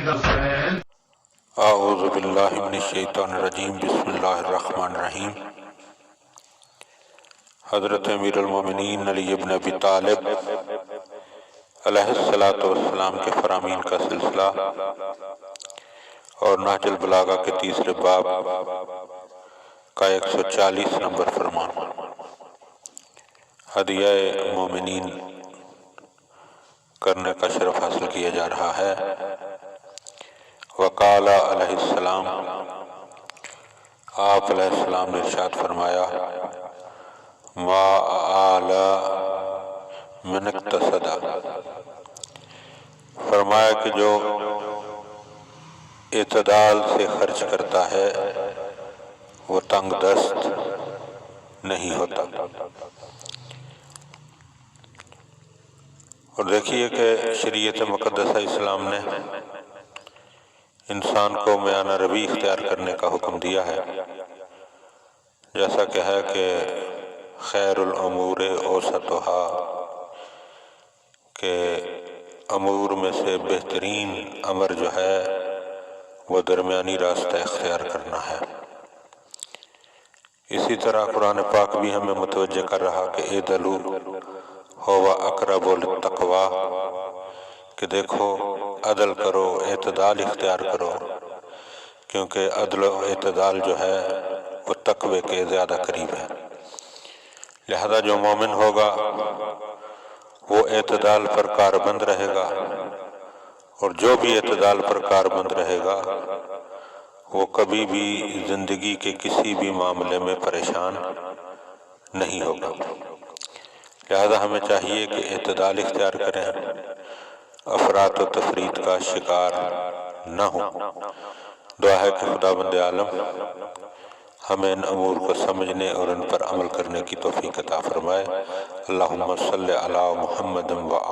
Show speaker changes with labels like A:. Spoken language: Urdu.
A: اعوذ باللہ من الشیطان الرجیم، بسم اللہ الرحمن الرحیم۔ حضرت امیر المومنین علی بن ابی طالب علیہ السلام کے فرامین کا سلسلہ اور نہج البلاغہ کے تیسرے باب کا 140 نمبر فرمان، ہدیہ مومنین کرنے کا شرف حاصل کیا جا رہا ہے۔ وقال علیہ السلام، آپ علیہ السلام نے ارشاد فرمایا، ما آل من اقتصد، فرمایا کہ جو اعتدال سے خرچ کرتا ہے وہ تنگ دست نہیں ہوتا۔ اور دیکھیے کہ شریعت مقدسہ اسلام نے انسان کو میانہ روی اختیار کرنے کا حکم دیا ہے، جیسا کہ ہے کہ خیر الامور اوسطها، کہ امور میں سے بہترین امر جو ہے وہ درمیانی راستہ اختیار کرنا ہے۔ اسی طرح قرآن پاک بھی ہمیں متوجہ کر رہا کہ اعدلوا هو اقرب للتقوی، کہ دیکھو عدل کرو، اعتدال اختیار کرو، کیونکہ عدل و اعتدال جو ہے وہ تقوی کے زیادہ قریب ہے۔ لہذا جو مومن ہوگا وہ اعتدال پر کاربند رہے گا، اور جو بھی اعتدال پر کاربند رہے گا وہ کبھی بھی زندگی کے کسی بھی معاملے میں پریشان نہیں ہوگا۔ لہذا ہمیں چاہیے کہ اعتدال اختیار کریں، افراط و تفریط کا شکار نہ ہوں۔ دعا ہے کہ خداوند عالم ہمیں ان امور کو سمجھنے اور ان پر عمل کرنے کی توفیق عطا فرمائے۔ اللہم صلی علی محمد و